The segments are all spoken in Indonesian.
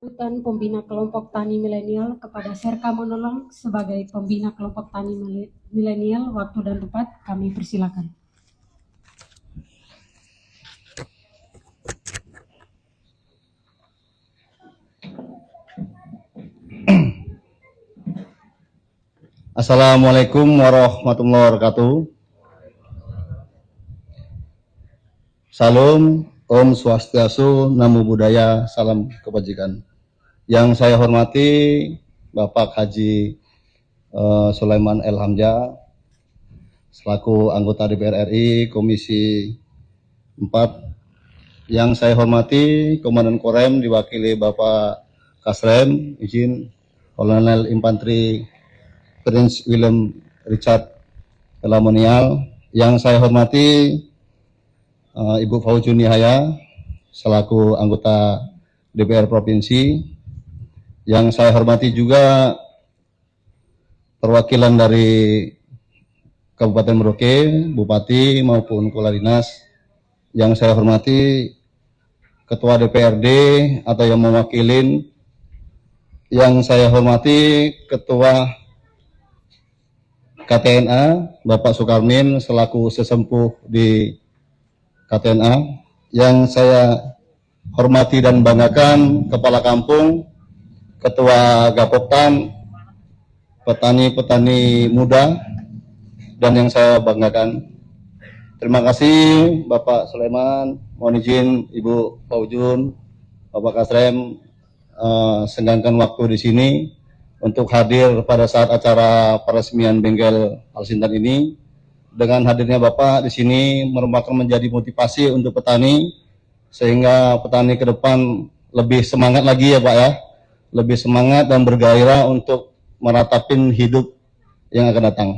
Sambutan Pembina Kelompok Tani Milenial kepada Serka Monolong sebagai Pembina Kelompok Tani Milenial. Waktu dan tempat kami persilakan. Assalamualaikum warahmatullahi wabarakatuh. Salam, Om Swastiastu, Namo Buddhaya, salam kebajikan. Yang saya hormati Bapak Haji Sulaiman El Hamzah, selaku anggota DPR RI Komisi 4. Yang saya hormati Komandan Korem diwakili Bapak Kasrem, izin Kolonel Infanteri Prince William Richard Pelamonial. Yang saya hormati Ibu Faujun Nihaya selaku anggota DPR Provinsi. Yang saya hormati juga perwakilan dari Kabupaten Merauke, Bupati maupun Kepala Dinas. Yang saya hormati Ketua DPRD atau yang mewakilin. Yang saya hormati Ketua KTNA Bapak Sukarmin selaku sesempuh di KTNA. Yang saya hormati dan banggakan Kepala Kampung, Ketua Gapoktan, petani-petani muda, dan yang saya banggakan. Terima kasih Bapak Sulaiman, mohon izin Ibu Faujun, Bapak Kasrem, senggangkan waktu di sini untuk hadir pada saat acara peresmian bengkel Al-Sintan ini. Dengan hadirnya Bapak di sini merupakan menjadi motivasi untuk petani, sehingga petani ke depan lebih semangat lagi ya Pak ya, lebih semangat dan bergairah untuk meratapin hidup yang akan datang.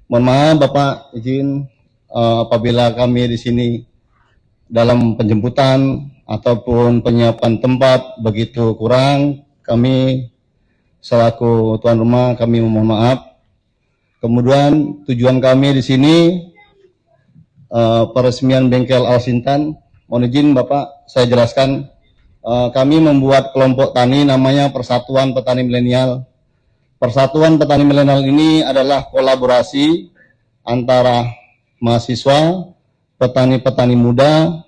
Mohon maaf Bapak, izin apabila kami di sini dalam penjemputan ataupun penyiapan tempat begitu kurang, kami selaku tuan rumah kami memohon maaf. Kemudian tujuan kami di sini peresmian bengkel Al-Sintan. Mohon izin Bapak saya jelaskan. Kami membuat kelompok tani namanya Persatuan Petani Milenial. Persatuan Petani Milenial ini adalah kolaborasi antara mahasiswa, petani-petani muda,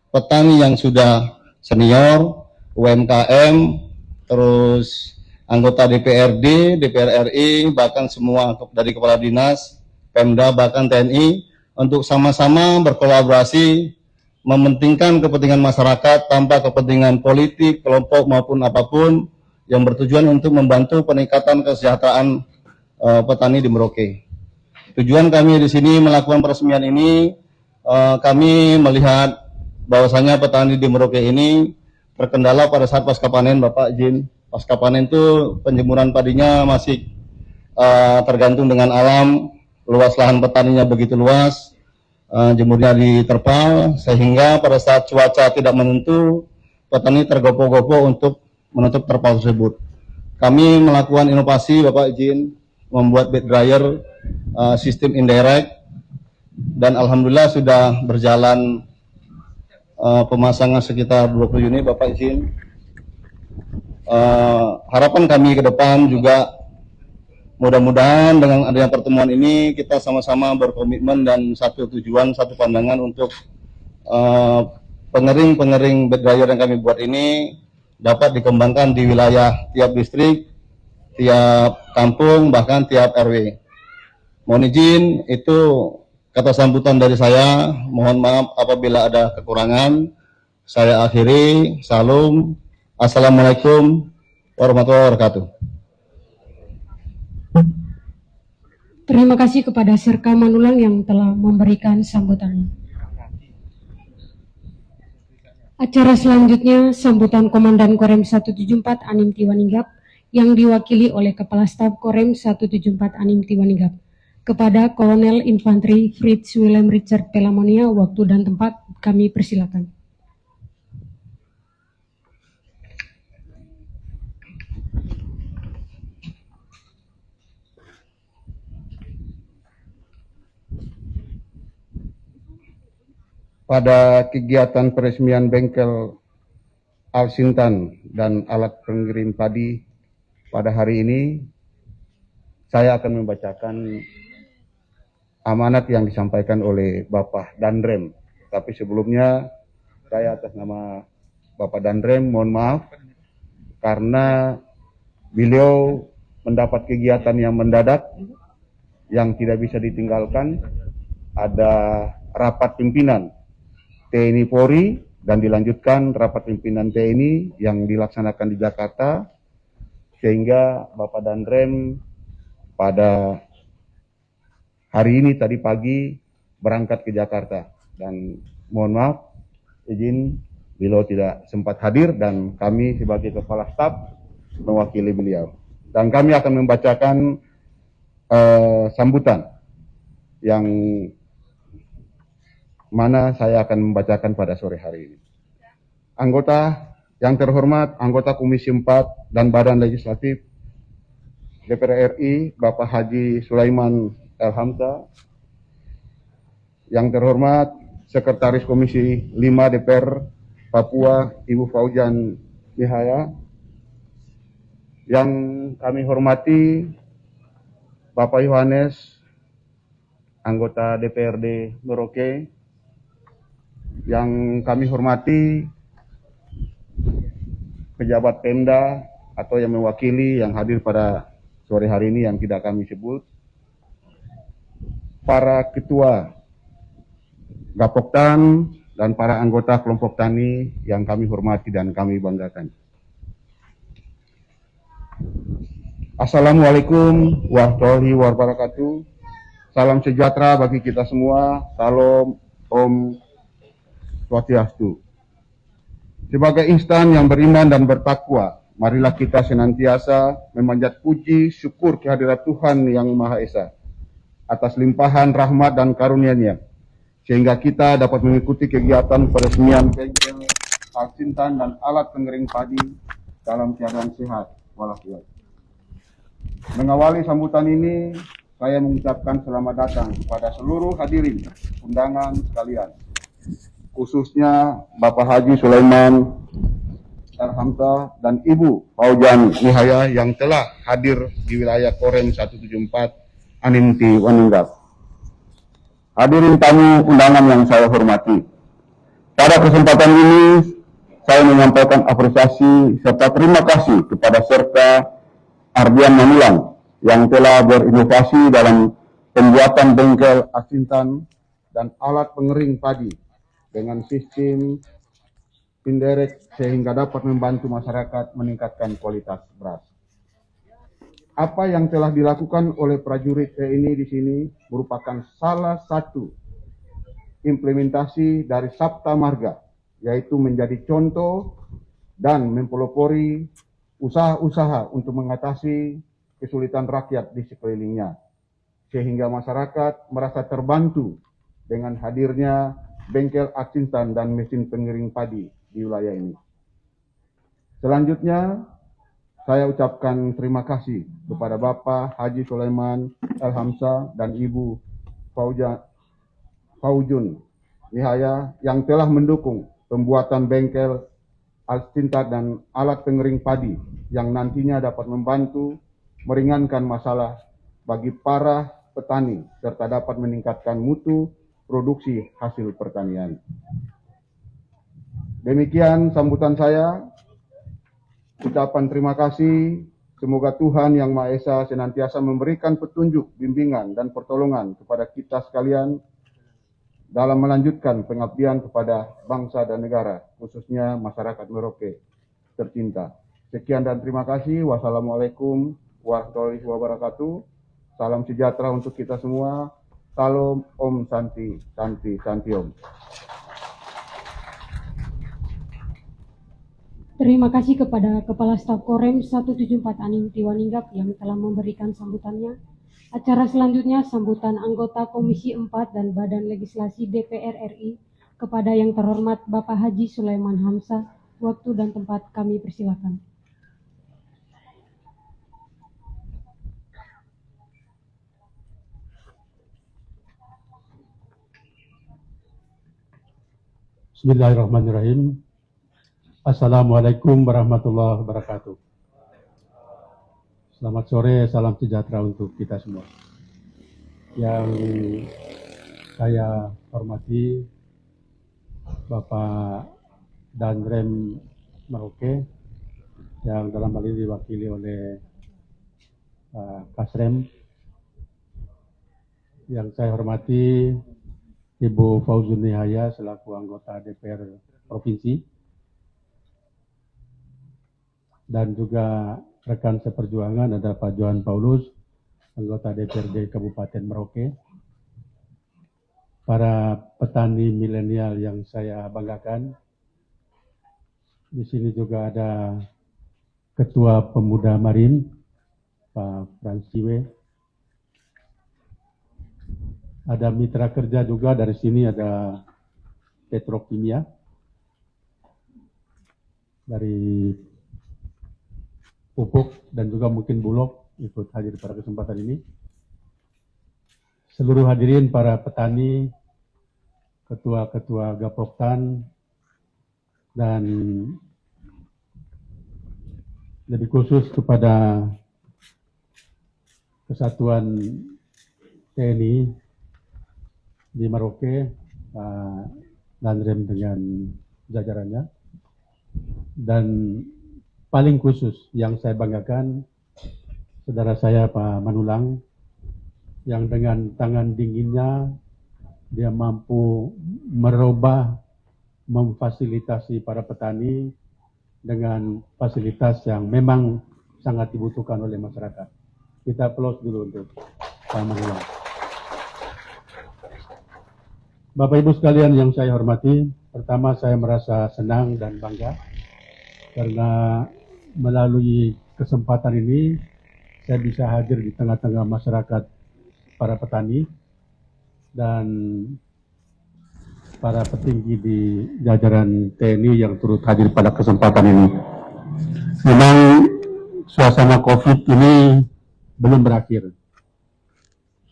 petani yang sudah senior, UMKM, terus anggota DPRD, DPR RI, bahkan semua dari Kepala Dinas, Pemda, bahkan TNI, untuk sama-sama berkolaborasi mementingkan kepentingan masyarakat tanpa kepentingan politik, kelompok maupun apapun, yang bertujuan untuk membantu peningkatan kesejahteraan petani di Merauke. Tujuan kami di sini melakukan peresmian ini, kami melihat bahwasanya petani di Merauke ini terkendala pada saat pasca panen. Bapak izin, pasca panen itu penjemuran padinya masih tergantung dengan alam, luas lahan petaninya begitu luas, jemurnya di terpal, sehingga pada saat cuaca tidak menentu, petani tergopoh-gopoh untuk menutup terpal tersebut. Kami melakukan inovasi, Bapak izin, membuat bed dryer sistem indirect, dan alhamdulillah sudah berjalan pemasangan sekitar 20 unit, Bapak izin. Harapan kami ke depan juga mudah-mudahan dengan adanya pertemuan ini kita sama-sama berkomitmen dan satu tujuan, satu pandangan untuk pengering-pengering bed dryer yang kami buat ini dapat dikembangkan di wilayah tiap distrik, tiap kampung, bahkan tiap RW. Mohon izin, itu kata sambutan dari saya. Mohon maaf apabila ada kekurangan. Saya akhiri. Salam. Assalamualaikum warahmatullahi wabarakatuh. Terima kasih kepada Serka Manulang yang telah memberikan sambutan. Acara selanjutnya sambutan Komandan Korem 174 Anim Tiwaninggap yang diwakili oleh Kepala Staf Korem 174 Anim Tiwaninggap kepada Kolonel Infanteri Fritz William Richard Pelamonia. Waktu dan tempat kami persilakan. Pada kegiatan peresmian bengkel Al-Sintan dan alat pengirim padi pada hari ini, saya akan membacakan amanat yang disampaikan oleh Bapak Danrem. Tapi sebelumnya, saya atas nama Bapak Danrem mohon maaf karena beliau mendapat kegiatan yang mendadak yang tidak bisa ditinggalkan. Ada rapat pimpinan TNI Polri dan dilanjutkan rapat pimpinan TNI yang dilaksanakan di Jakarta, sehingga Bapak Danrem pada hari ini tadi pagi berangkat ke Jakarta, dan mohon maaf izin beliau tidak sempat hadir dan kami sebagai kepala staf mewakili beliau, dan kami akan membacakan sambutan yang mana saya akan membacakan pada sore hari ini. Anggota yang terhormat, anggota Komisi 4 dan Badan Legislatif DPR RI, Bapak Haji Sulaiman El Hamsa. Yang terhormat, Sekretaris Komisi 5 DPR Papua, Ibu Faujan Nihaya. Yang kami hormati, Bapak Yohanes, anggota DPRD Merauke. Yang kami hormati, pejabat Pemda atau yang mewakili yang hadir pada sore hari ini yang tidak kami sebut, para ketua Gapoktan dan para anggota kelompok tani yang kami hormati dan kami banggakan. Assalamualaikum warahmatullahi wabarakatuh. Salam sejahtera bagi kita semua. Salam Om Swastiastu. Sebagai insan yang beriman dan bertakwa, marilah kita senantiasa memanjat puji syukur kehadirat Tuhan Yang Maha Esa atas limpahan rahmat dan karunia-Nya, sehingga kita dapat mengikuti kegiatan peresmian bengkel Al-Sintan dan alat pengering padi dalam keadaan sehat walafiat. Mengawali sambutan ini, saya mengucapkan selamat datang kepada seluruh hadirin undangan sekalian, khususnya Bapak Haji Sulaiman El Hamsa dan Ibu Faujan Nihaya yang telah hadir di wilayah Korem 174 Animti Waninggap. Hadirin tamu undangan yang saya hormati, pada kesempatan ini saya menyampaikan apresiasi serta terima kasih kepada Serka Ardian Manulang yang telah berinovasi dalam pembuatan bengkel Al-Sintan dan alat pengering padi dengan sistem indirect sehingga dapat membantu masyarakat meningkatkan kualitas beras. Apa yang telah dilakukan oleh prajurit TNI di sini merupakan salah satu implementasi dari Sabta Marga, yaitu menjadi contoh dan mempelopori usaha-usaha untuk mengatasi kesulitan rakyat di sekelilingnya, sehingga masyarakat merasa terbantu dengan hadirnya bengkel Al-Sintan dan mesin pengiring padi di wilayah ini. Selanjutnya, saya ucapkan terima kasih kepada Bapak Haji Sulaiman El Hamsa dan Ibu Faujun Nihaya yang telah mendukung pembuatan bengkel Al-Sintan dan alat pengering padi yang nantinya dapat membantu meringankan masalah bagi para petani serta dapat meningkatkan mutu produksi hasil pertanian. Demikian sambutan saya. Ucapan terima kasih. Semoga Tuhan Yang Maha Esa senantiasa memberikan petunjuk, bimbingan, dan pertolongan kepada kita sekalian dalam melanjutkan pengabdian kepada bangsa dan negara, khususnya masyarakat Merauke tercinta. Sekian dan terima kasih. Wassalamualaikum warahmatullahi wabarakatuh. Salam sejahtera untuk kita semua. Salam Om Santi, Santi, Santi Om. Terima kasih kepada Kepala Staf Korem 174 Animti Waninggap yang telah memberikan sambutannya. Acara selanjutnya sambutan anggota Komisi 4 dan Badan Legislasi DPR RI kepada yang terhormat Bapak Haji Sulaiman Hamsa. Waktu dan tempat kami persilakan. Bismillahirrahmanirrahim. Assalamualaikum warahmatullahi wabarakatuh. Selamat sore, salam sejahtera untuk kita semua. Yang saya hormati Bapak Danrem Merauke, yang dalam hal ini diwakili oleh Kasrem. Yang saya hormati Ibu Fauzun Nihaya selaku anggota DPR Provinsi, dan juga rekan seperjuangan ada Pak Johan Paulus, anggota DPRD Kabupaten Merauke, para petani milenial yang saya banggakan. Di sini juga ada Ketua Pemuda Marin, Pak Fransiwe. Ada mitra kerja juga dari sini, ada Petrokimia, dari Pupuk, dan juga mungkin Bulog ikut hadir pada kesempatan ini. Seluruh hadirin para petani, ketua-ketua Gapoktan, dan lebih khusus kepada Kesatuan TNI di Merauke, Pak Danrem dengan jajarannya, dan paling khusus yang saya banggakan saudara saya Pak Manulang, yang dengan tangan dinginnya dia mampu merubah, memfasilitasi para petani dengan fasilitas yang memang sangat dibutuhkan oleh masyarakat. Kita applause dulu untuk Pak Manulang. Bapak Ibu sekalian yang saya hormati, pertama saya merasa senang dan bangga karena melalui kesempatan ini saya bisa hadir di tengah-tengah masyarakat para petani dan para petinggi di jajaran TNI yang turut hadir pada kesempatan ini. Memang suasana COVID ini belum berakhir,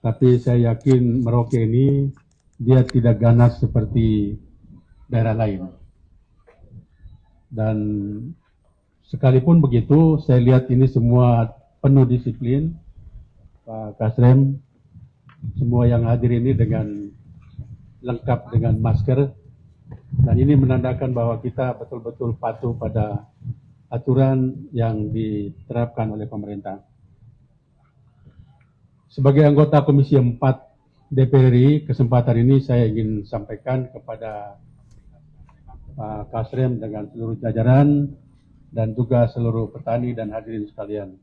tapi saya yakin Merauke ini dia tidak ganas seperti daerah lain. Dan sekalipun begitu, saya lihat ini semua penuh disiplin. Pak Kasrem, semua yang hadir ini dengan lengkap dengan masker. Dan ini menandakan bahwa kita betul-betul patuh pada aturan yang diterapkan oleh pemerintah. Sebagai anggota Komisi 4 DPR RI, kesempatan ini saya ingin sampaikan kepada Pak Kasrem dengan seluruh jajaran dan juga seluruh petani dan hadirin sekalian.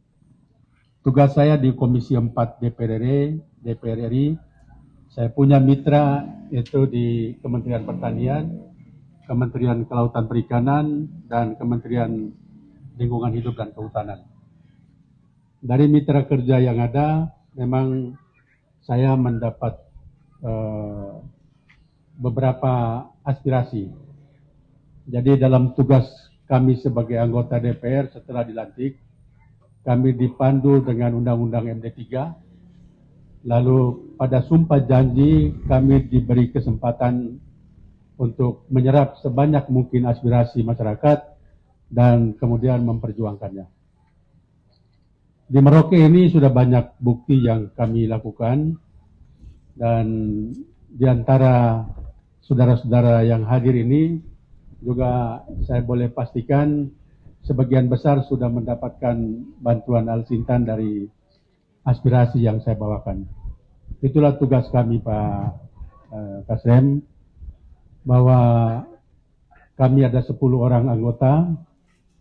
Tugas saya di Komisi 4 DPR RI, saya punya mitra itu di Kementerian Pertanian, Kementerian Kelautan Perikanan, dan Kementerian Lingkungan Hidup dan Kehutanan. Dari mitra kerja yang ada, memang saya mendapat beberapa aspirasi. Jadi dalam tugas kami sebagai anggota DPR setelah dilantik, kami dipandu dengan Undang-Undang MD 3. Lalu pada sumpah janji kami diberi kesempatan untuk menyerap sebanyak mungkin aspirasi masyarakat dan kemudian memperjuangkannya. Di Merauke ini sudah banyak bukti yang kami lakukan, dan di antara saudara-saudara yang hadir ini juga saya boleh pastikan sebagian besar sudah mendapatkan bantuan Al-Sintan dari aspirasi yang saya bawakan. Itulah tugas kami Pak Kasrem, bahwa kami ada 10 orang anggota.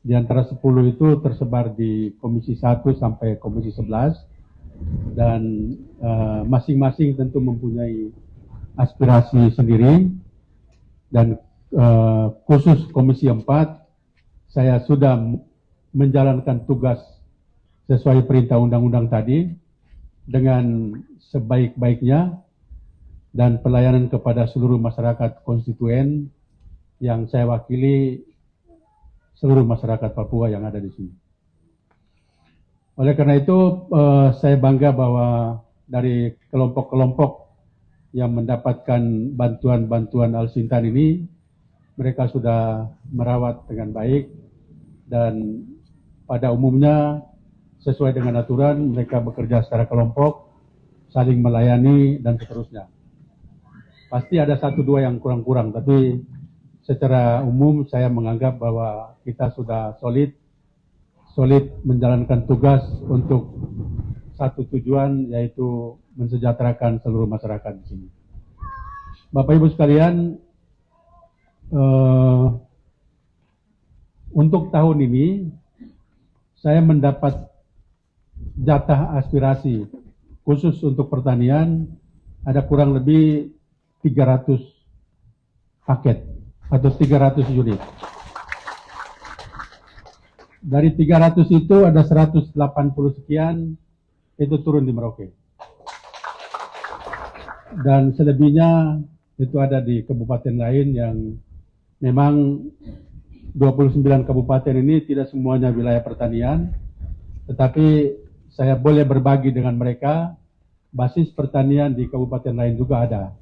Di antara 10 itu tersebar di Komisi 1 sampai Komisi 11, dan masing-masing tentu mempunyai aspirasi sendiri. Dan khusus Komisi 4, saya sudah menjalankan tugas sesuai perintah undang-undang tadi dengan sebaik-baiknya, dan pelayanan kepada seluruh masyarakat konstituen yang saya wakili, seluruh masyarakat Papua yang ada di sini. Oleh karena itu, saya bangga bahwa dari kelompok-kelompok yang mendapatkan bantuan-bantuan Al-Sintan ini, mereka sudah merawat dengan baik dan pada umumnya sesuai dengan aturan mereka bekerja secara kelompok, saling melayani dan seterusnya. Pasti ada satu dua yang kurang-kurang, tapi secara umum saya menganggap bahwa kita sudah solid menjalankan tugas untuk satu tujuan, yaitu mensejahterakan seluruh masyarakat di sini. Bapak Ibu sekalian, untuk tahun ini saya mendapat jatah aspirasi khusus untuk pertanian ada kurang lebih 300 paket atau 300 unit. Dari 300 itu ada 180 sekian itu turun di Merauke. Dan selebihnya itu ada di kabupaten lain yang memang 29 kabupaten ini tidak semuanya wilayah pertanian, tetapi saya boleh berbagi dengan mereka, basis pertanian di kabupaten lain juga ada.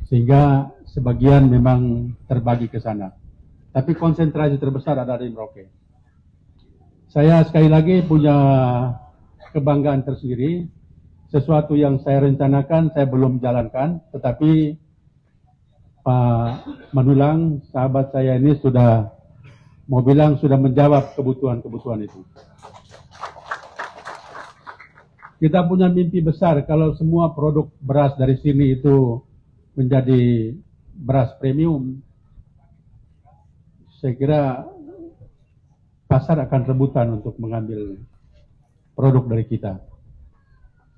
Sehingga sebagian memang terbagi ke sana. Tapi konsentrasi terbesar ada di Merauke. Saya sekali lagi punya kebanggaan tersendiri. Sesuatu yang saya rencanakan saya belum jalankan, tetapi Pak Manulang, sahabat saya ini sudah mau bilang sudah menjawab kebutuhan-kebutuhan itu. Kita punya mimpi besar kalau semua produk beras dari sini itu menjadi beras premium. Saya kira pasar akan rebutan untuk mengambil produk dari kita.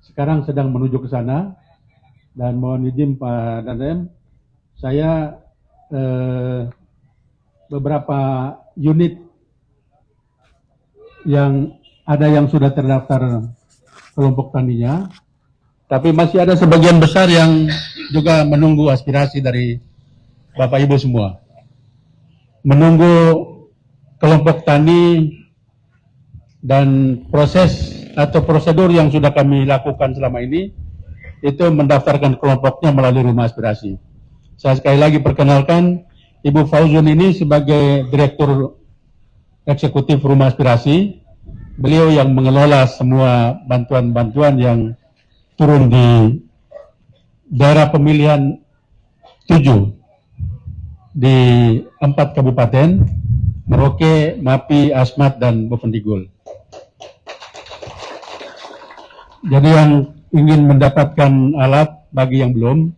Sekarang sedang menuju ke sana dan mohon izin Pak Danrem, saya beberapa unit yang ada yang sudah terdaftar kelompok taninya, tapi masih ada sebagian besar yang juga menunggu aspirasi dari Bapak Ibu semua. Menunggu kelompok tani dan proses atau prosedur yang sudah kami lakukan selama ini, itu mendaftarkan kelompoknya melalui rumah aspirasi. Saya sekali lagi perkenalkan, Ibu Fauzun ini sebagai Direktur Eksekutif Rumah Aspirasi. Beliau yang mengelola semua bantuan-bantuan yang turun di daerah pemilihan 7 di 4 kabupaten, Merauke, Mapi, Asmat, dan Bovendigul. Jadi yang ingin mendapatkan alat bagi yang belum,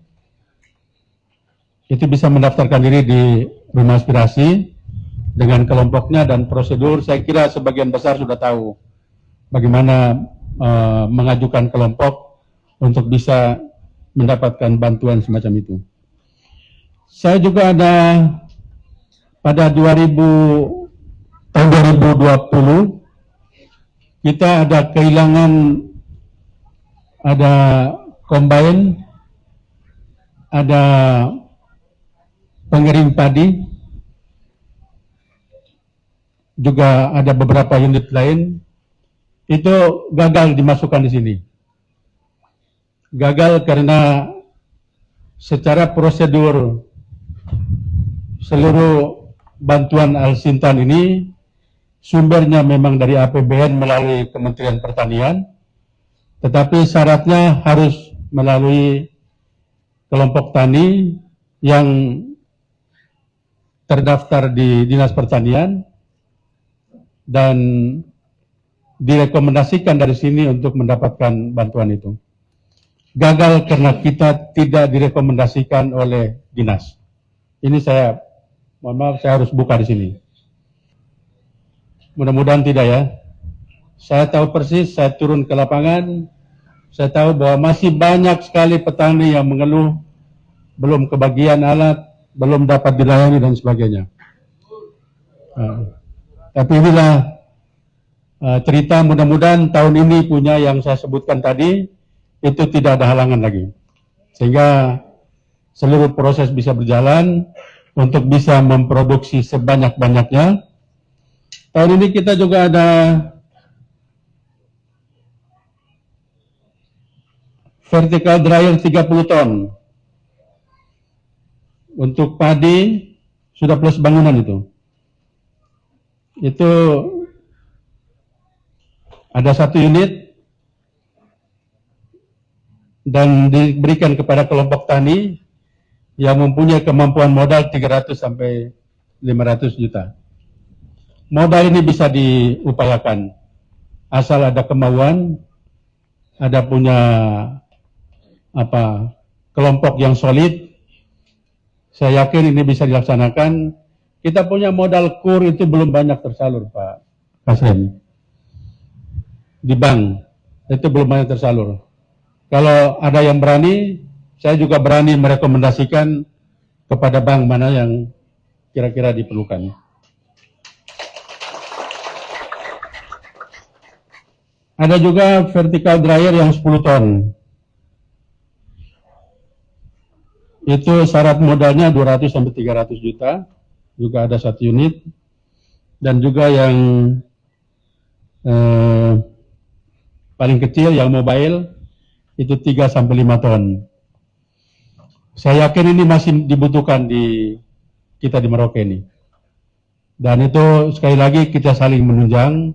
itu bisa mendaftarkan diri di rumah aspirasi dengan kelompoknya dan prosedur. Saya kira sebagian besar sudah tahu bagaimana mengajukan kelompok untuk bisa mendapatkan bantuan semacam itu. Saya juga ada pada tahun 2020 kita ada kehilangan ada combine, ada pengering padi, juga ada beberapa unit lain, itu gagal dimasukkan di sini. Gagal karena secara prosedur seluruh bantuan Al-Sintan ini sumbernya memang dari APBN melalui Kementerian Pertanian, tetapi syaratnya harus melalui kelompok tani yang terdaftar di Dinas Pertanian dan direkomendasikan dari sini untuk mendapatkan bantuan itu. Gagal karena kita tidak direkomendasikan oleh dinas. Ini saya, mohon maaf, saya harus buka di sini. Mudah-mudahan tidak ya. Saya tahu persis, saya turun ke lapangan, saya tahu bahwa masih banyak sekali petani yang mengeluh, belum kebagian alat, belum dapat dilayani dan sebagainya. Tapi inilah cerita, mudah-mudahan tahun ini punya yang saya sebutkan tadi, itu tidak ada halangan lagi. Sehingga seluruh proses bisa berjalan untuk bisa memproduksi sebanyak-banyaknya. Tahun ini kita juga ada vertical dryer 30 ton. Untuk padi sudah plus bangunan itu ada 1 unit dan diberikan kepada kelompok tani yang mempunyai kemampuan modal 300 sampai 500 juta. Modal ini bisa diupayakan asal ada kemauan, ada punya kelompok yang solid. Saya yakin ini bisa dilaksanakan. Kita punya modal kur itu belum banyak tersalur, Pak Kasem. Di bank itu belum banyak tersalur. Kalau ada yang berani, saya juga berani merekomendasikan kepada bank mana yang kira-kira diperlukan. Ada juga vertical dryer yang 10 ton. Itu syarat modalnya 200 sampai 300 juta. Juga ada 1 unit. Dan juga yang paling kecil yang mobile itu 3 sampai 5 ton. Saya yakin ini masih dibutuhkan di kita di Merauke ini. Dan itu sekali lagi kita saling menunjang.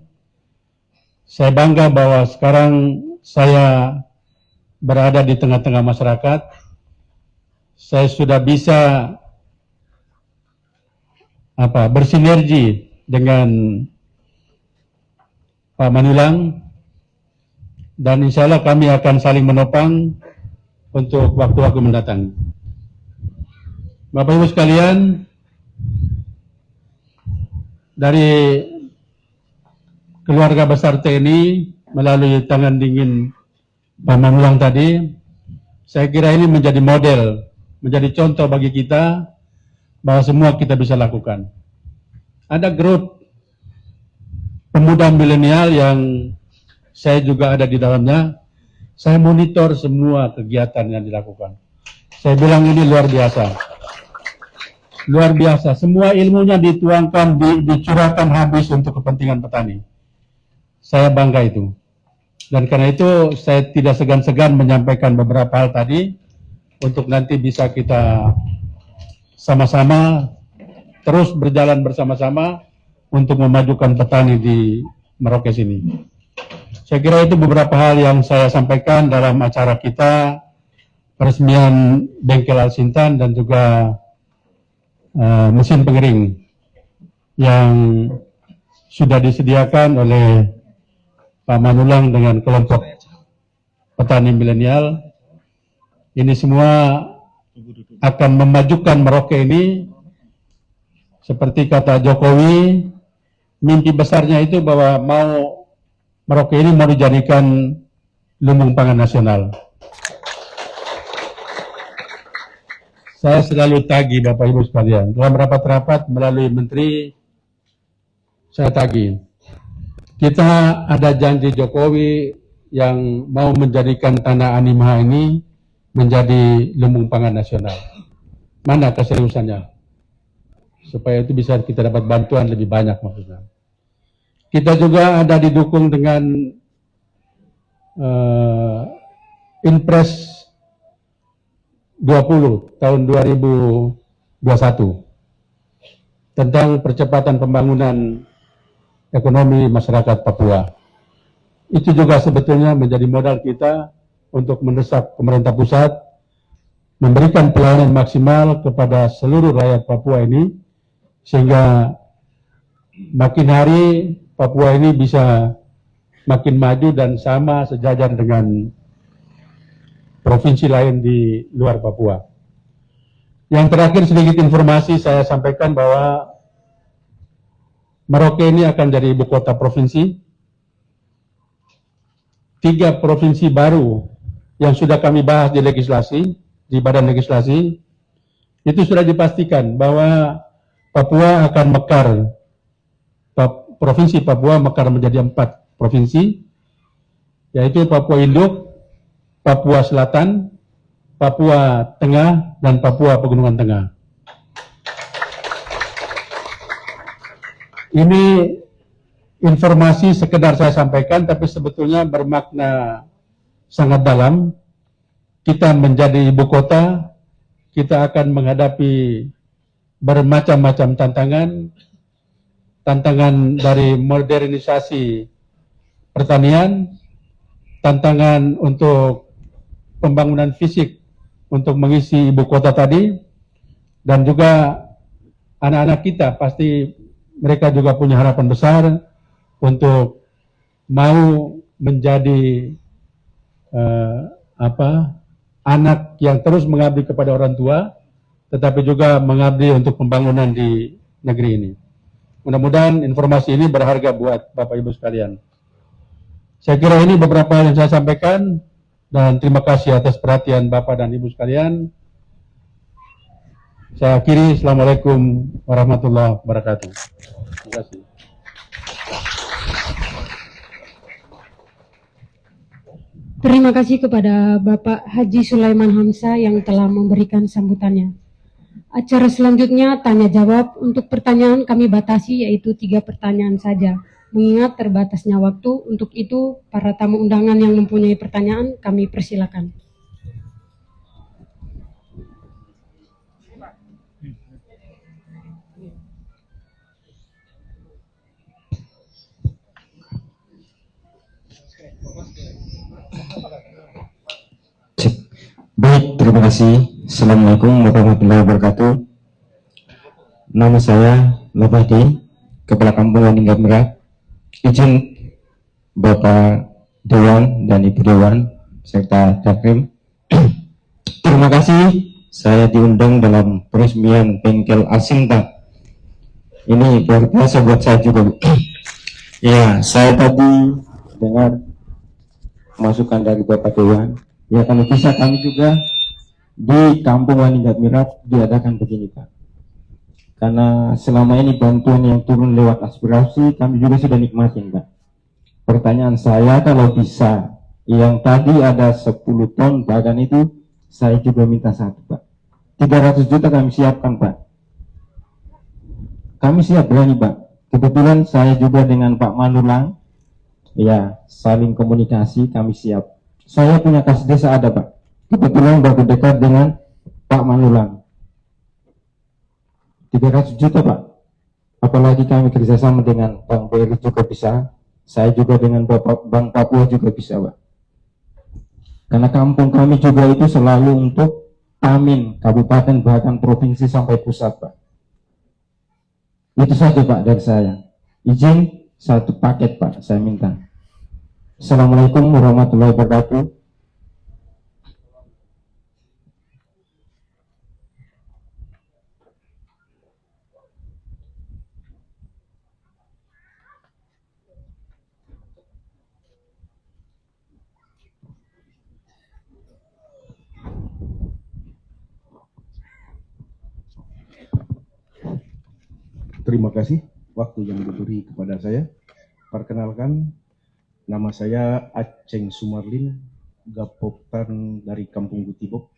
Saya bangga bahwa sekarang saya berada di tengah-tengah masyarakat. Saya sudah bisa bersinergi dengan Pak Manulang, dan insya Allah kami akan saling menopang untuk waktu-waktu mendatang. Bapak Ibu sekalian, dari keluarga besar TNI melalui tangan dingin Pak Manulang tadi, saya kira ini menjadi model, menjadi contoh bagi kita bahwa semua kita bisa lakukan. Ada grup pemuda milenial yang saya juga ada di dalamnya. Saya monitor semua kegiatan yang dilakukan. Saya bilang ini luar biasa. Luar biasa. Semua ilmunya dituangkan, dicurahkan habis untuk kepentingan petani. Saya bangga itu. Dan karena itu saya tidak segan-segan menyampaikan beberapa hal tadi untuk nanti bisa kita sama-sama terus berjalan bersama-sama untuk memajukan petani di Merauke sini. Saya kira itu beberapa hal yang saya sampaikan dalam acara kita peresmian bengkel Al-Sintan dan juga mesin pengering yang sudah disediakan oleh Pak Manulang dengan kelompok petani milenial. Ini semua akan memajukan Merauke ini. Seperti kata Jokowi, mimpi besarnya itu bahwa Merauke ini mau dijadikan lumbung pangan nasional. Saya selalu tagih Bapak Ibu sekalian. Dalam rapat-rapat melalui menteri, saya tagih. Kita ada janji Jokowi yang mau menjadikan tanah Animha ini menjadi lumbung pangan nasional. Mana keseriusannya? Supaya itu bisa kita dapat bantuan lebih banyak maksudnya. Kita juga ada didukung dengan Inpres 20 tahun 2021 tentang percepatan pembangunan ekonomi masyarakat Papua. Itu juga sebetulnya menjadi modal kita untuk mendesak pemerintah pusat memberikan pelayanan maksimal kepada seluruh rakyat Papua ini, sehingga makin hari Papua ini bisa makin maju dan sama sejajar dengan provinsi lain di luar Papua. Yang terakhir sedikit informasi saya sampaikan bahwa Merauke ini akan jadi ibu kota provinsi. 3 provinsi baru yang sudah kami bahas di legislasi, di badan legislasi, itu sudah dipastikan bahwa Papua akan mekar, provinsi Papua mekar menjadi 4 provinsi, yaitu Papua Induk, Papua Selatan, Papua Tengah, dan Papua Pegunungan Tengah. Ini informasi sekedar saya sampaikan, tapi sebetulnya bermakna sangat dalam. Kita menjadi ibu kota, kita akan menghadapi bermacam-macam tantangan dari modernisasi pertanian, tantangan untuk pembangunan fisik untuk mengisi ibu kota tadi, dan juga anak-anak kita pasti mereka juga punya harapan besar untuk mau menjadi anak yang terus mengabdi kepada orang tua, tetapi juga mengabdi untuk pembangunan di negeri ini. Mudah-mudahan informasi ini berharga buat Bapak Ibu sekalian. Saya kira ini beberapa yang saya sampaikan, dan terima kasih atas perhatian Bapak dan Ibu sekalian. Saya akhiri, Assalamualaikum warahmatullahi wabarakatuh. Terima kasih. Terima kasih kepada Bapak Haji Sulaiman Hamzah yang telah memberikan sambutannya. Acara selanjutnya tanya jawab. Untuk pertanyaan kami batasi yaitu 3 pertanyaan saja. Mengingat terbatasnya waktu, untuk itu para tamu undangan yang mempunyai pertanyaan kami persilakan. Baik, terima kasih. Assalamualaikum warahmatullahi wabarakatuh. Nama saya Labadi, Kepala Kampung Waninggap Merak. Izin Bapak Dewan dan Ibu Dewan serta Dakrim. Terima kasih saya diundang dalam peresmian bengkel Asinta. Ini luar biasa buat saya juga. Ya, saya tadi dengar masukan dari Bapak Dewan. Ya, kalau bisa kami juga di Kampung Waninggap Merak diadakan begini, Pak. Karena selama ini bantuan yang turun lewat aspirasi kami juga sudah nikmatin, Pak. Pertanyaan saya, kalau bisa yang tadi ada 10 ton badan itu, saya juga minta 1, Pak. 300 juta kami siapkan, Pak. Kami siap berani, Pak. Kebetulan saya juga dengan Pak Manulang, ya, saling komunikasi, kami siap. Saya punya kas desa ada, Pak. Kebetulan baru dekat dengan Pak Manulang. 300 juta, Pak. Apalagi kami kerjasama dengan Bank BRI juga bisa. Saya juga dengan Bank Papua juga bisa, Pak. Karena kampung kami juga itu selalu untuk amin, kabupaten bahkan provinsi sampai pusat, Pak. Itu saja, Pak, dari saya. Izin 1 paket, Pak, saya minta. Assalamualaikum warahmatullahi wabarakatuh. Terima kasih waktu yang diberi kepada saya. Perkenalkan, nama saya Aceng Sumarlin, Gapoktan dari Kampung Gutibok,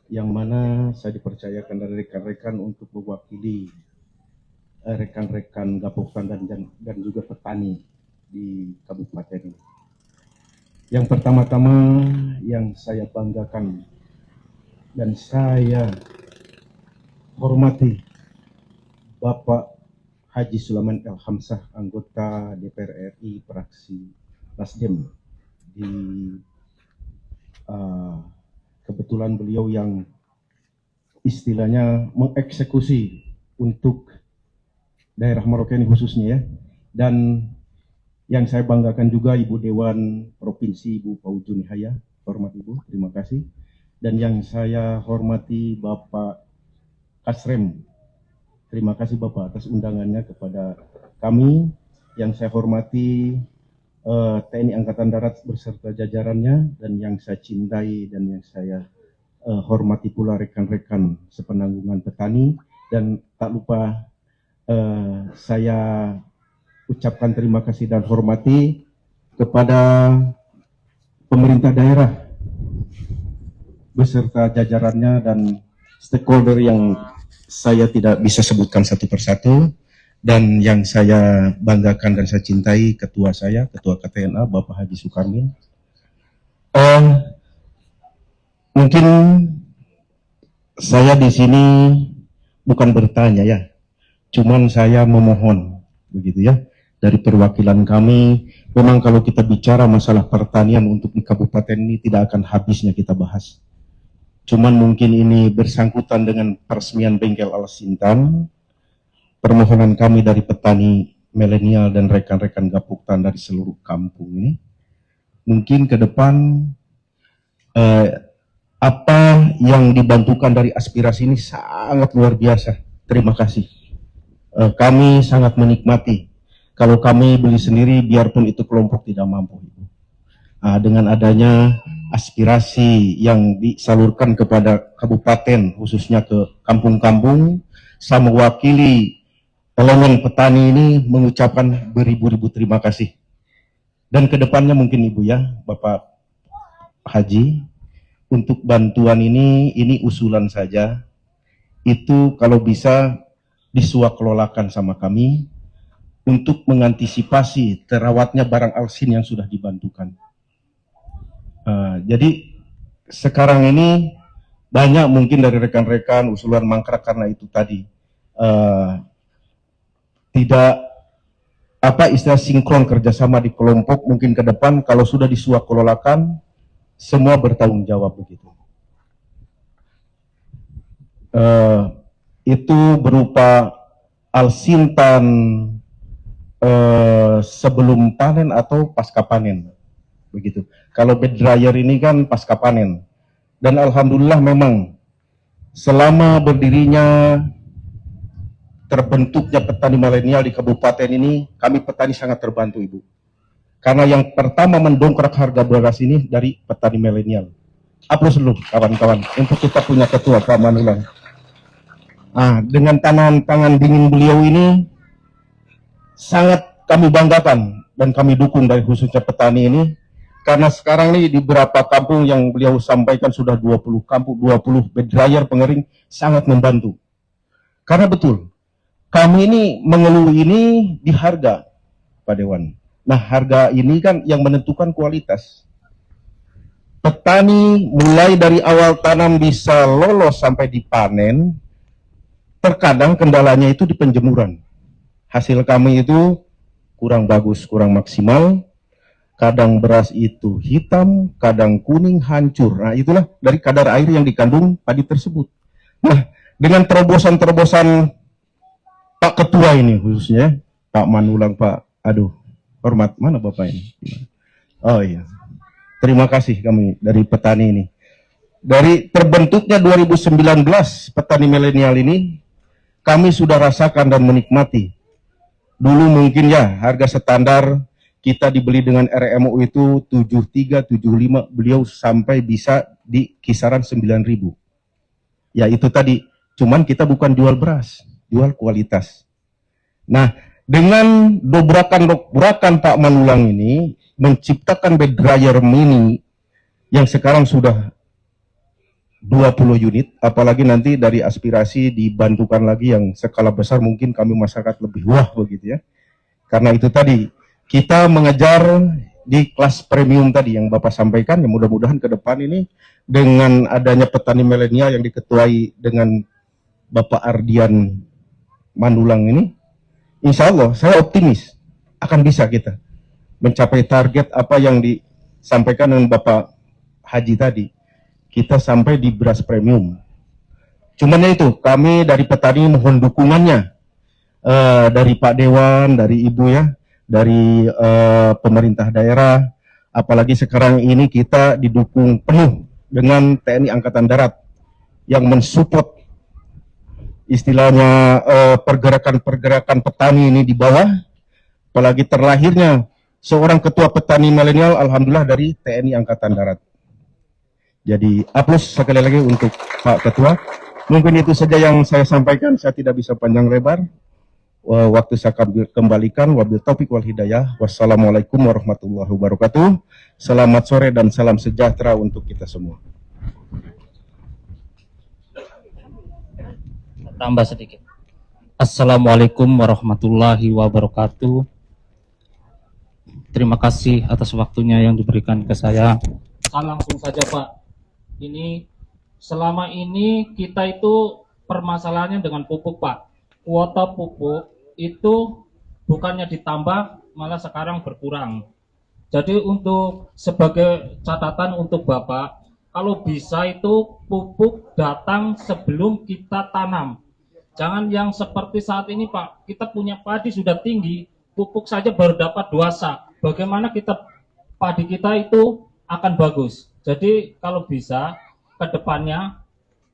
yang mana saya dipercayakan dari rekan-rekan untuk mewakili rekan-rekan Gapoktan dan juga petani di kabupaten ini. Yang pertama-tama yang saya banggakan dan saya hormati Bapak Haji Sulaiman El Hamzah, anggota DPR RI fraksi Nasdem. Kebetulan beliau yang istilahnya mengeksekusi untuk daerah Merauke ini khususnya, ya. Dan yang saya banggakan juga Ibu Dewan Provinsi, Ibu Paujuni Haya, hormat Ibu, terima kasih. Dan yang saya hormati Bapak Kasrem. Terima kasih Bapak atas undangannya kepada kami. Yang saya hormati TNI Angkatan Darat beserta jajarannya, dan yang saya cintai dan yang saya hormati pula rekan-rekan sepenanggungan petani. Dan tak lupa saya ucapkan terima kasih dan hormati kepada pemerintah daerah beserta jajarannya dan stakeholder yang saya tidak bisa sebutkan satu persatu, dan yang saya banggakan dan saya cintai ketua saya, Ketua KTNA, Bapak Haji Sukarmin. Mungkin saya di sini bukan bertanya ya, cuman saya memohon begitu ya dari perwakilan kami. Memang kalau kita bicara masalah pertanian untuk di kabupaten ini tidak akan habisnya kita bahas. Cuman mungkin ini bersangkutan dengan peresmian bengkel Al Sintan. Permohonan kami dari petani milenial dan rekan-rekan Gapuktan dari seluruh kampung ini, mungkin ke depan apa yang dibantukan dari aspirasi ini sangat luar biasa. Terima kasih. Kami sangat menikmati. Kalau kami beli sendiri, biarpun itu kelompok tidak mampu. Dengan adanya aspirasi yang disalurkan kepada kabupaten, khususnya ke kampung-kampung, saya mewakili elemen petani ini mengucapkan beribu-ribu terima kasih. Dan kedepannya mungkin Ibu ya, Bapak Haji, untuk bantuan ini usulan saja. Itu kalau bisa disuakelolakan sama kami untuk mengantisipasi terawatnya barang alsin yang sudah dibantukan. Jadi sekarang ini banyak mungkin dari rekan-rekan usulan mangkrak karena itu tadi tidak istilah sinkron kerjasama di kelompok. Mungkin ke depan kalau sudah disuakelolakan semua bertanggung jawab begitu. Itu berupa alsintan sebelum panen atau pasca panen begitu. Kalau bed dryer ini kan pasca panen, dan alhamdulillah memang selama berdirinya terbentuknya petani milenial di kabupaten ini, kami petani sangat terbantu Ibu, karena yang pertama mendongkrak harga beras ini dari petani milenial. Aplaus dulu kawan-kawan untuk kita punya ketua Pak Manulang. Dengan tangan dingin beliau ini sangat kami banggakan dan kami dukung dari khususnya petani ini, karena sekarang nih di beberapa kampung yang beliau sampaikan sudah 20 kampung, 20 bed dryer pengering, sangat membantu. Karena betul, kami ini mengeluh ini di harga, Pak Dewan. Nah, harga ini kan yang menentukan kualitas. Petani mulai dari awal tanam bisa lolos sampai dipanen, terkadang kendalanya itu di penjemuran. Hasil kami itu kurang bagus, kurang maksimal. Kadang beras itu hitam, kadang kuning, hancur. Nah, itulah dari kadar air yang dikandung padi tersebut. Nah, dengan terobosan-terobosan Pak Ketua ini khususnya, Pak Manulang, hormat, mana Bapak ini? Oh iya, terima kasih kami dari petani ini. Dari terbentuknya 2019 petani milenial ini, kami sudah rasakan dan menikmati. Dulu mungkin ya harga standar kita dibeli dengan RMO itu 73, 75, beliau sampai bisa di kisaran 9.000. Ya itu tadi, cuman kita bukan jual beras, jual kualitas. Nah, dengan dobrakan Pak Manulang ini menciptakan bed dryer mini yang sekarang sudah 20 unit, apalagi nanti dari aspirasi dibantukan lagi yang skala besar, mungkin kami masyarakat lebih wah begitu ya. Karena itu tadi kita mengejar di kelas premium tadi yang Bapak sampaikan, yang mudah-mudahan ke depan ini dengan adanya petani milenial yang diketuai dengan Bapak Ardian Manulang ini, insya Allah saya optimis akan bisa kita mencapai target apa yang disampaikan dengan Bapak Haji tadi. Kita sampai di beras premium. Cuman ya itu, kami dari petani mohon dukungannya dari Pak Dewan, dari Ibu ya, dari pemerintah daerah, apalagi sekarang ini kita didukung penuh dengan TNI Angkatan Darat yang mensupport istilahnya pergerakan-pergerakan petani ini di bawah, apalagi terlahirnya seorang ketua petani milenial, alhamdulillah dari TNI Angkatan Darat. Jadi aplaus sekali lagi untuk Pak Ketua. Mungkin itu saja yang saya sampaikan, saya tidak bisa panjang lebar. Waktu saya kembalikan, wabil taufiq wal hidayah. Wassalamualaikum warahmatullahi wabarakatuh. Selamat sore dan salam sejahtera untuk kita semua. Tambah sedikit. Assalamualaikum warahmatullahi wabarakatuh. Terima kasih atas waktunya yang diberikan ke saya. Langsung saja Pak. Ini selama ini kita itu permasalahannya dengan pupuk, Pak. Kuota pupuk itu bukannya ditambah, malah sekarang berkurang. Jadi untuk sebagai catatan untuk Bapak, kalau bisa itu pupuk datang sebelum kita tanam. Jangan yang seperti saat ini, Pak. Kita punya padi sudah tinggi, pupuk saja baru dapat 2 sak. Bagaimana padi kita itu akan bagus. Jadi kalau bisa ke depannya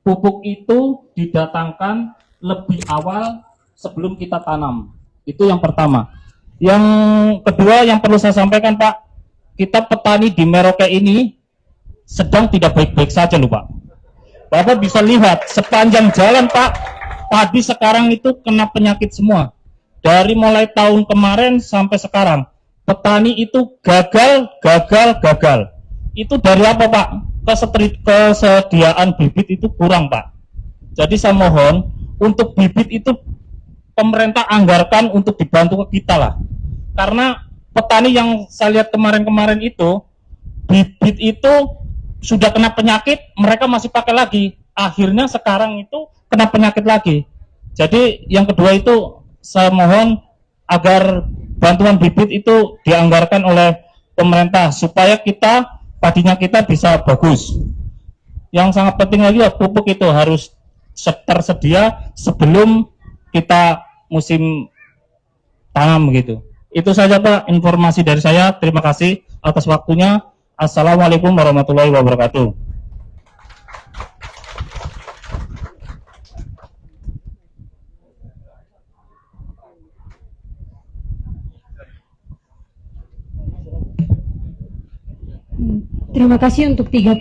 pupuk itu didatangkan lebih awal sebelum kita tanam. Itu yang pertama. Yang kedua yang perlu saya sampaikan, Pak, kita petani di Merauke ini sedang tidak baik-baik saja loh, Pak. Bapak bisa lihat sepanjang jalan, Pak, padi sekarang itu kena penyakit semua. Dari mulai tahun kemarin sampai sekarang, petani itu gagal. Itu dari apa, Pak? Kesediaan bibit itu kurang, Pak. Jadi saya mohon untuk bibit itu pemerintah anggarkan untuk dibantu ke kita lah. Karena petani yang saya lihat kemarin-kemarin itu bibit itu sudah kena penyakit, mereka masih pakai lagi. Akhirnya sekarang itu kena penyakit lagi. Jadi yang kedua itu saya mohon agar bantuan bibit itu dianggarkan oleh pemerintah supaya padinya kita bisa bagus. Yang sangat penting lagi pupuk itu harus tersedia sebelum kita musim tanam gitu. Itu saja, Pak, informasi dari saya. Terima kasih atas waktunya. Assalamualaikum warahmatullahi wabarakatuh. Terima kasih untuk 3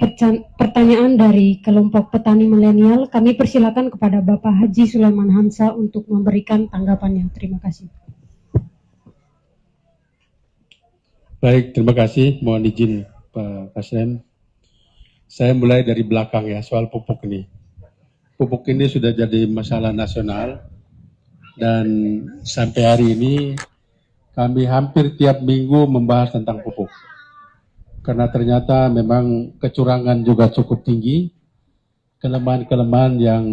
pertanyaan dari kelompok petani milenial. Kami persilakan kepada Bapak Haji Sulaiman Hamsa untuk memberikan tanggapannya. Terima kasih. Baik, terima kasih. Mohon izin Pak Kasem. Saya mulai dari belakang ya, soal pupuk ini. Pupuk ini sudah jadi masalah nasional dan sampai hari ini kami hampir tiap minggu membahas tentang pupuk. Karena ternyata memang kecurangan juga cukup tinggi, kelemahan-kelemahan yang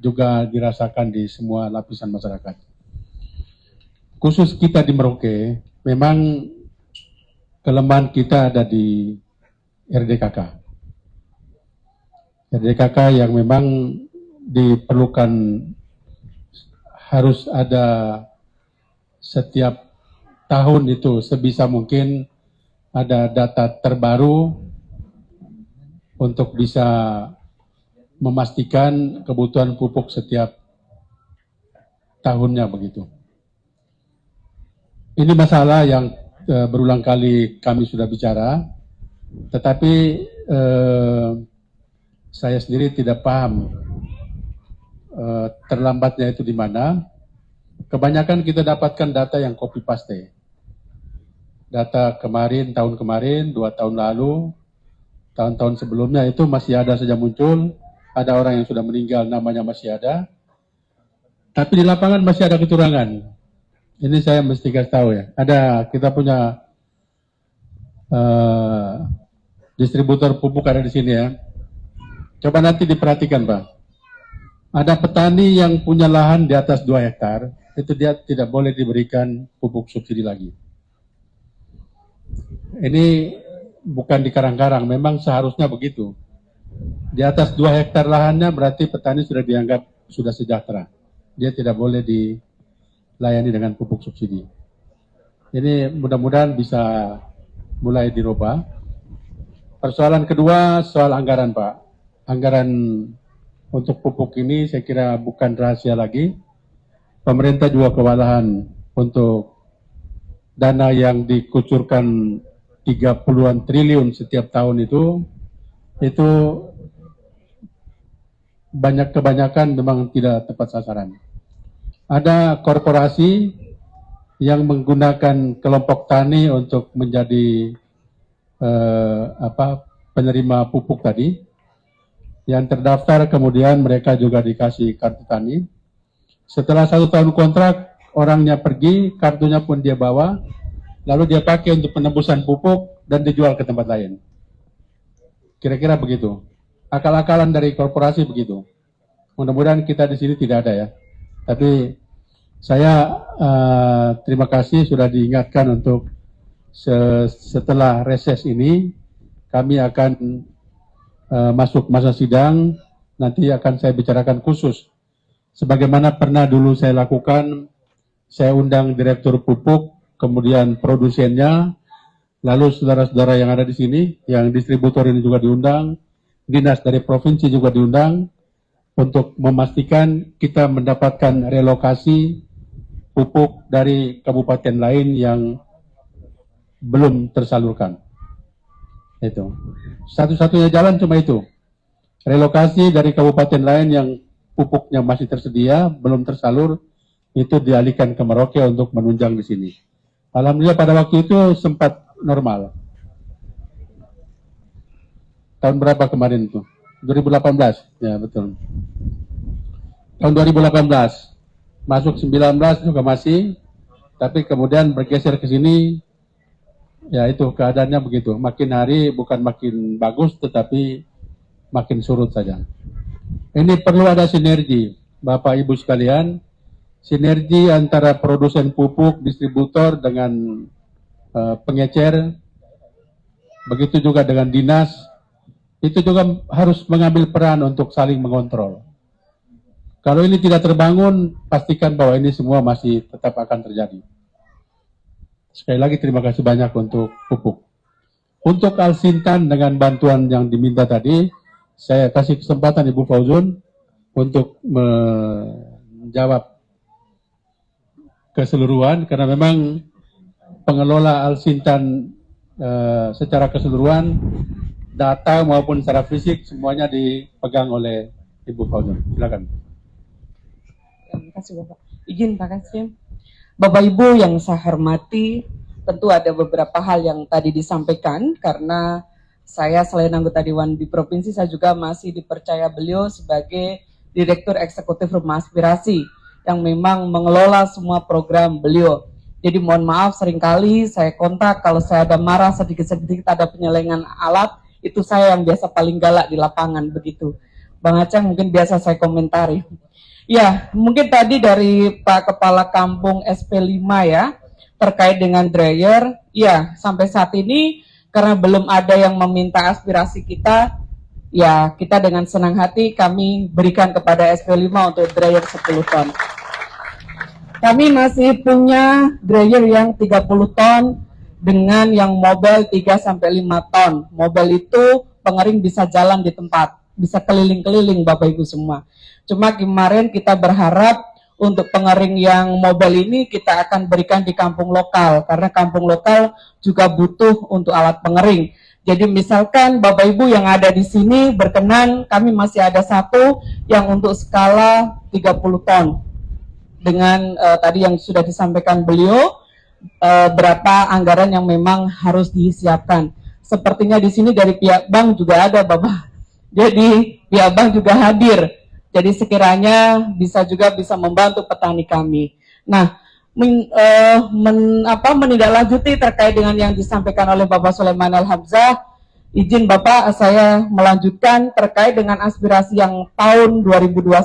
juga dirasakan di semua lapisan masyarakat. Khusus kita di Merauke, memang kelemahan kita ada di RDKK. RDKK yang memang diperlukan harus ada setiap tahun itu sebisa mungkin ada data terbaru untuk bisa memastikan kebutuhan pupuk setiap tahunnya begitu. Ini masalah yang berulang kali kami sudah bicara, tetapi saya sendiri tidak paham terlambatnya itu di mana. Kebanyakan kita dapatkan data yang copy paste. Data kemarin, tahun kemarin, 2 tahun lalu, tahun-tahun sebelumnya itu masih ada saja muncul, ada orang yang sudah meninggal namanya masih ada, tapi di lapangan masih ada kecurangan. Ini saya mesti kasih tahu ya. Kita punya distributor pupuk ada di sini ya. Coba nanti diperhatikan, Pak. Ada petani yang punya lahan di atas 2 hektar, itu dia tidak boleh diberikan pupuk subsidi lagi. Ini bukan di karang-karang, memang seharusnya begitu. Di atas 2 hektar lahannya berarti petani sudah dianggap sudah sejahtera. Dia tidak boleh dilayani dengan pupuk subsidi. Ini mudah-mudahan bisa mulai dirubah. Persoalan kedua, soal anggaran, Pak. Anggaran untuk pupuk ini saya kira bukan rahasia lagi. Pemerintah juga kewalahan untuk dana yang dikucurkan 30-an triliun setiap tahun itu kebanyakan memang tidak tepat sasaran. Ada korporasi yang menggunakan kelompok tani untuk menjadi penerima pupuk tadi, yang terdaftar kemudian mereka juga dikasih kartu tani. Setelah 1 tahun kontrak, orangnya pergi, kartunya pun dia bawa, lalu dia pakai untuk penembusan pupuk dan dijual ke tempat lain. Kira-kira begitu. Akal-akalan dari korporasi begitu. Mudah-mudahan kita di sini tidak ada ya. Tapi saya terima kasih sudah diingatkan untuk setelah reses ini kami akan masuk masa sidang. Nanti akan saya bicarakan khusus. Sebagaimana pernah dulu saya lakukan, saya undang direktur pupuk, kemudian produsennya, lalu saudara-saudara yang ada di sini, yang distributor ini juga diundang, dinas dari provinsi juga diundang, untuk memastikan kita mendapatkan relokasi pupuk dari kabupaten lain yang belum tersalurkan. Itu. Satu-satunya jalan cuma itu. Relokasi dari kabupaten lain yang pupuknya masih tersedia, belum tersalur, itu dialihkan ke Merauke untuk menunjang di sini. Alhamdulillah pada waktu itu sempat normal. Tahun berapa kemarin itu? 2018, ya betul. Tahun 2018, masuk 19 juga masih, tapi kemudian bergeser ke sini, ya itu keadaannya begitu. Makin hari bukan makin bagus, tetapi makin surut saja. Ini perlu ada sinergi, Bapak Ibu sekalian, sinergi antara produsen pupuk, distributor dengan pengecer, begitu juga dengan dinas, itu juga harus mengambil peran untuk saling mengontrol. Kalau ini tidak terbangun, pastikan bahwa ini semua masih tetap akan terjadi. Sekali lagi terima kasih banyak untuk pupuk. Untuk Alsintan dengan bantuan yang diminta tadi, saya kasih kesempatan Ibu Fauzun untuk menjawab keseluruhan, karena memang pengelola Alsintan secara keseluruhan, data maupun secara fisik semuanya dipegang oleh Ibu Fauzun. Silakan. Terima kasih Bapak. Izin Pak Kasim. Bapak Ibu yang saya hormati, tentu ada beberapa hal yang tadi disampaikan, karena saya selain anggota Dewan di Provinsi, saya juga masih dipercaya beliau sebagai Direktur Eksekutif Rumah Aspirasi yang memang mengelola semua program beliau. Jadi mohon maaf seringkali saya kontak kalau saya ada marah sedikit-sedikit ada penyelengan alat, itu saya yang biasa paling galak di lapangan begitu. Bang Aceh mungkin biasa saya komentari. Ya, mungkin tadi dari Pak Kepala Kampung SP5 ya, terkait dengan dryer, ya sampai saat ini karena belum ada yang meminta aspirasi kita, ya kita dengan senang hati kami berikan kepada SP5 untuk dryer 10 ton. Kami masih punya dryer yang 30 ton dengan yang mobile 3-5 ton. Mobile itu pengering bisa jalan di tempat, bisa keliling-keliling Bapak Ibu semua. Cuma kemarin kita berharap untuk pengering yang mobile ini kita akan berikan di kampung lokal, karena kampung lokal juga butuh untuk alat pengering. Jadi misalkan Bapak Ibu yang ada di sini berkenan, kami masih ada satu yang untuk skala 30 ton. Dengan tadi yang sudah disampaikan beliau, berapa anggaran yang memang harus disiapkan. Sepertinya di sini dari pihak bank juga ada Bapak. Jadi pihak bank juga hadir. Jadi sekiranya bisa membantu petani kami. Nah, menindaklanjuti terkait dengan yang disampaikan oleh Bapak Sulaiman Al-Hamzah, izin Bapak saya melanjutkan terkait dengan aspirasi yang tahun 2021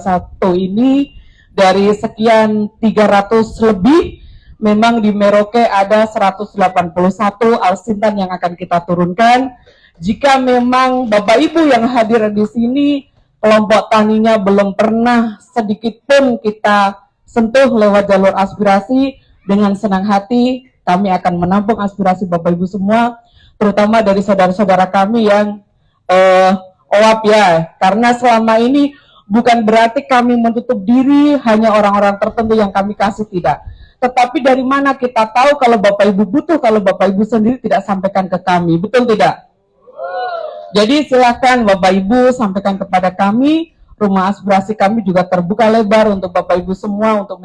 ini, dari sekian 300 lebih, memang di Merauke ada 181 Alsintan yang akan kita turunkan. Jika memang Bapak Ibu yang hadir di sini, kelompok taninya belum pernah sedikit pun kita sentuh lewat jalur aspirasi, dengan senang hati kami akan menampung aspirasi Bapak Ibu semua, terutama dari saudara-saudara kami yang OAP ya, karena selama ini bukan berarti kami menutup diri hanya orang-orang tertentu yang kami kasih, tidak. Tetapi dari mana kita tahu kalau Bapak Ibu butuh, kalau Bapak Ibu sendiri tidak sampaikan ke kami, betul tidak? Jadi silakan Bapak Ibu sampaikan kepada kami, rumah aspirasi kami juga terbuka lebar untuk Bapak Ibu semua untuk